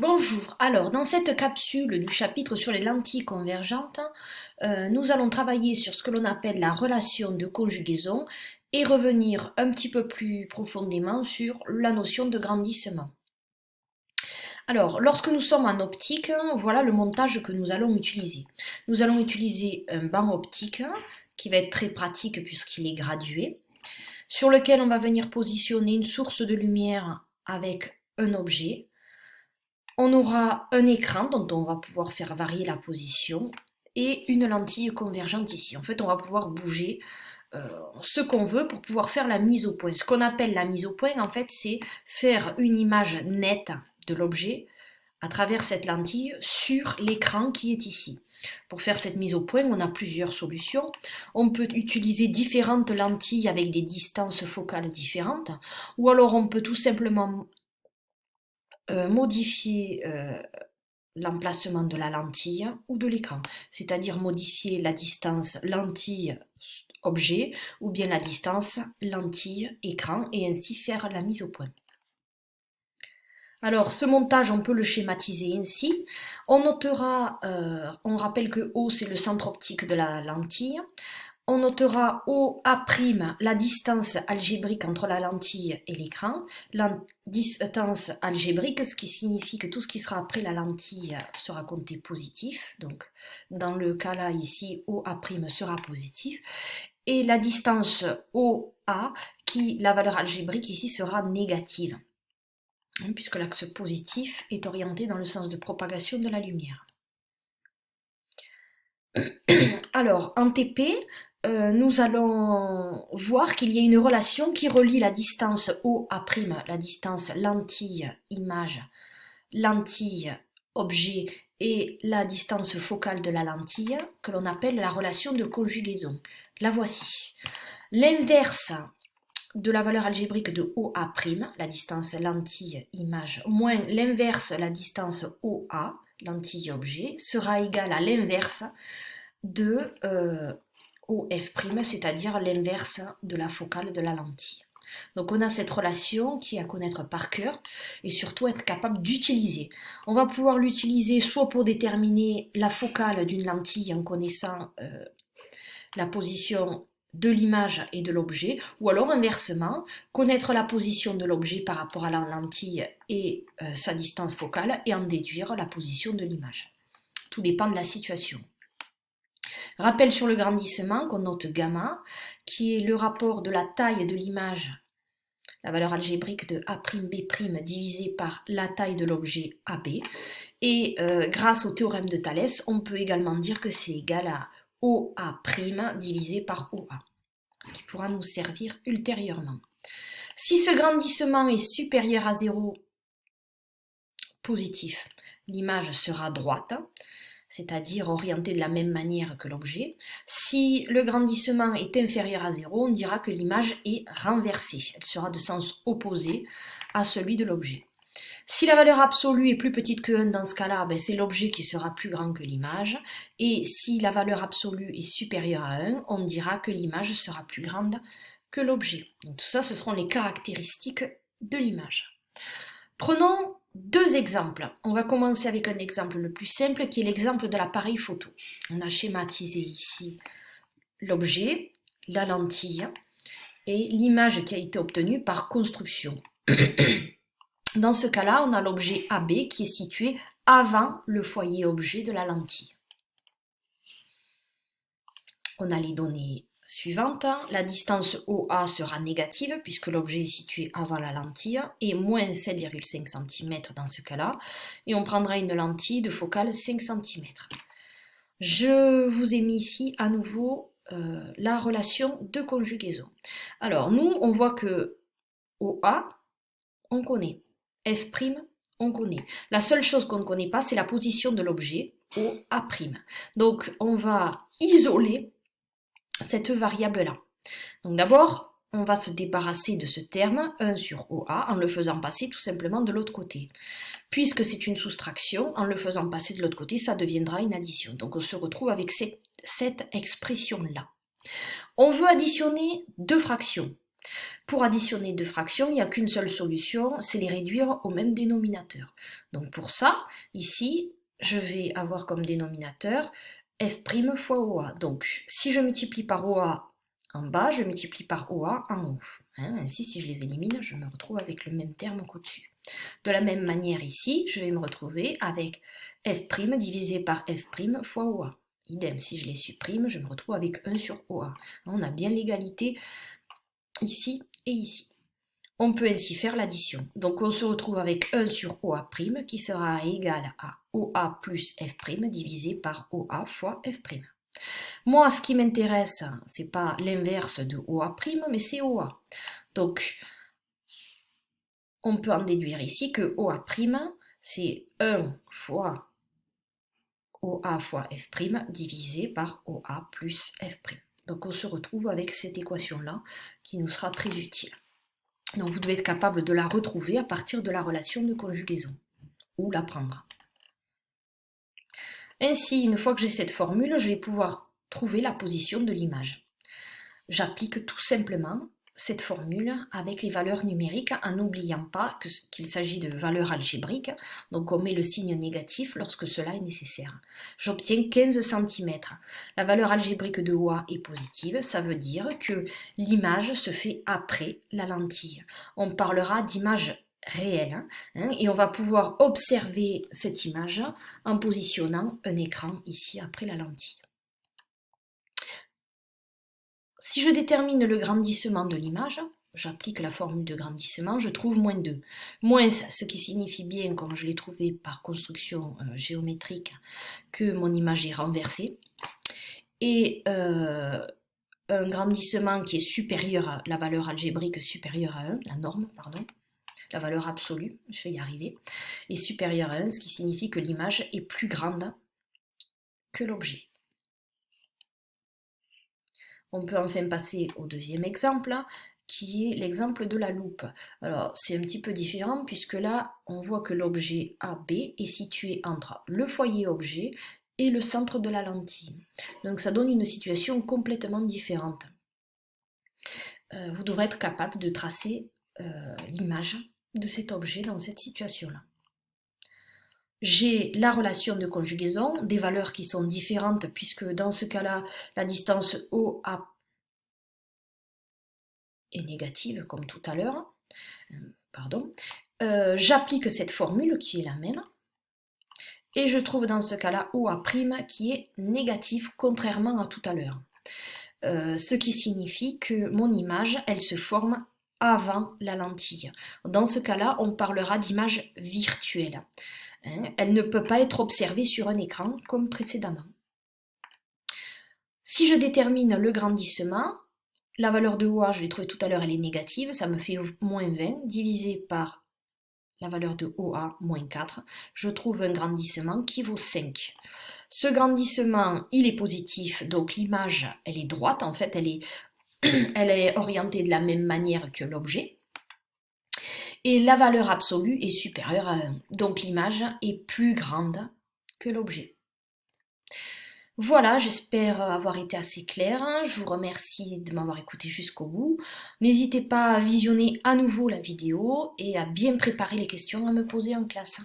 Bonjour, alors dans cette capsule du chapitre sur les lentilles convergentes, nous allons travailler sur ce que l'on appelle la relation de conjugaison et revenir un petit peu plus profondément sur la notion de grandissement. Alors, lorsque nous sommes en optique, voilà le montage que nous allons utiliser. Nous allons utiliser un banc optique qui va être très pratique puisqu'il est gradué, sur lequel on va venir positionner une source de lumière avec un objet. On aura un écran dont on va pouvoir faire varier la position et une lentille convergente ici. En fait, on va pouvoir bouger ce qu'on veut pour pouvoir faire la mise au point. Ce qu'on appelle la mise au point, en fait, c'est faire une image nette de l'objet à travers cette lentille sur l'écran qui est ici. Pour faire cette mise au point, on a plusieurs solutions. On peut utiliser différentes lentilles avec des distances focales différentes, ou alors on peut tout simplement modifier l'emplacement de la lentille ou de l'écran, c'est-à-dire modifier la distance lentille-objet ou bien la distance lentille-écran et ainsi faire la mise au point. Alors ce montage on peut le schématiser ainsi, on notera, on rappelle que O c'est le centre optique de la lentille, on notera OA' la distance algébrique entre la lentille et l'écran, la distance algébrique, ce qui signifie que tout ce qui sera après la lentille sera compté positif, donc dans le cas là ici OA' sera positif, et la distance OA, qui la valeur algébrique ici sera négative, puisque l'axe positif est orienté dans le sens de propagation de la lumière. Alors, en TP, nous allons voir qu'il y a une relation qui relie la distance OA', la distance lentille-image, lentille-objet et la distance focale de la lentille, que l'on appelle la relation de conjugaison. La voici. L'inverse de la valeur algébrique de OA', la distance lentille-image, moins l'inverse, la distance OA, lentille-objet, sera égal à l'inverse de OF', c'est-à-dire l'inverse de la focale de la lentille. Donc on a cette relation qui est à connaître par cœur et surtout être capable d'utiliser. On va pouvoir l'utiliser soit pour déterminer la focale d'une lentille en connaissant la position de l'image et de l'objet, ou alors inversement, connaître la position de l'objet par rapport à la lentille et sa distance focale et en déduire la position de l'image. Tout dépend de la situation. Rappel sur le grandissement qu'on note gamma, qui est le rapport de la taille de l'image, la valeur algébrique de A'B' divisé par la taille de l'objet AB. Et grâce au théorème de Thalès, on peut également dire que c'est égal à OA' divisé par OA, ce qui pourra nous servir ultérieurement. Si ce grandissement est supérieur à 0, positif, l'image sera droite, c'est-à-dire orientée de la même manière que l'objet. Si le grandissement est inférieur à 0, on dira que l'image est renversée, elle sera de sens opposé à celui de l'objet. Si la valeur absolue est plus petite que 1, dans ce cas-là, c'est l'objet qui sera plus grand que l'image. Et si la valeur absolue est supérieure à 1, on dira que l'image sera plus grande que l'objet. Donc tout ça, ce seront les caractéristiques de l'image. Prenons deux exemples. On va commencer avec un exemple le plus simple qui est l'exemple de l'appareil photo. On a schématisé ici l'objet, la lentille et l'image qui a été obtenue par construction. Dans ce cas-là, on a l'objet AB qui est situé avant le foyer objet de la lentille. On a les données suivantes. La distance OA sera négative puisque l'objet est situé avant la lentille et moins 7,5 cm dans ce cas-là. Et on prendra une lentille de focale 5 cm. Je vous ai mis ici à nouveau la relation de conjugaison. Alors nous, on voit que OA, on connaît. F', on connaît. La seule chose qu'on ne connaît pas, c'est la position de l'objet, OA'. Donc, on va isoler cette variable-là. Donc d'abord, on va se débarrasser de ce terme 1 sur OA en le faisant passer tout simplement de l'autre côté. Puisque c'est une soustraction, en le faisant passer de l'autre côté, ça deviendra une addition. Donc on se retrouve avec cette expression-là. On veut additionner deux fractions. Pour additionner deux fractions, il n'y a qu'une seule solution, c'est les réduire au même dénominateur. Donc pour ça, ici, je vais avoir comme dénominateur f' fois OA. Donc si je multiplie par OA en bas, je multiplie par OA en haut. Ainsi, si je les élimine, je me retrouve avec le même terme qu'au-dessus. De la même manière ici, je vais me retrouver avec f' divisé par f' fois OA. Idem, si je les supprime, je me retrouve avec 1 sur OA. On a bien l'égalité ici et ici. On peut ainsi faire l'addition. Donc on se retrouve avec 1 sur OA' qui sera égal à OA plus f' divisé par OA fois f'. Moi, ce qui m'intéresse, c'est pas l'inverse de OA', mais c'est OA. Donc, on peut en déduire ici que OA', c'est 1 fois OA fois f' divisé par OA plus f'. Donc on se retrouve avec cette équation-là qui nous sera très utile. Donc vous devez être capable de la retrouver à partir de la relation de conjugaison, ou la prendre. Ainsi, une fois que j'ai cette formule, je vais pouvoir trouver la position de l'image. J'applique tout simplement cette formule avec les valeurs numériques en n'oubliant pas qu'il s'agit de valeurs algébriques, donc on met le signe négatif lorsque cela est nécessaire. J'obtiens 15 cm. La valeur algébrique de OA est positive, ça veut dire que l'image se fait après la lentille. On parlera d'image réelle et on va pouvoir observer cette image en positionnant un écran ici après la lentille. Si je détermine le grandissement de l'image, j'applique la formule de grandissement, je trouve moins 2. Moins, ce qui signifie bien, comme je l'ai trouvé par construction géométrique, que mon image est renversée. Et un grandissement qui est supérieur à la valeur algébrique supérieure à 1, la norme, pardon, la valeur absolue, je vais y arriver, est supérieure à 1, ce qui signifie que l'image est plus grande que l'objet. On peut enfin passer au deuxième exemple, qui est l'exemple de la loupe. Alors, c'est un petit peu différent, puisque là, on voit que l'objet AB est situé entre le foyer objet et le centre de la lentille. Donc, ça donne une situation complètement différente. Vous devrez être capable de tracer l'image de cet objet dans cette situation-là. J'ai la relation de conjugaison, des valeurs qui sont différentes puisque dans ce cas-là, la distance OA est négative comme tout à l'heure. J'applique cette formule qui est la même et je trouve dans ce cas-là OA' qui est négatif contrairement à tout à l'heure. Ce qui signifie que mon image, elle se forme avant la lentille. Dans ce cas-là, on parlera d'image virtuelle. Elle ne peut pas être observée sur un écran comme précédemment. Si je détermine le grandissement, la valeur de OA, je l'ai trouvée tout à l'heure, elle est négative, ça me fait moins 20, divisé par la valeur de OA, moins 4, je trouve un grandissement qui vaut 5. Ce grandissement, il est positif, donc l'image, elle est droite, en fait, elle est orientée de la même manière que l'objet. Et la valeur absolue est supérieure à 1. Donc l'image est plus grande que l'objet. Voilà, j'espère avoir été assez claire. Je vous remercie de m'avoir écouté jusqu'au bout. N'hésitez pas à visionner à nouveau la vidéo et à bien préparer les questions à me poser en classe.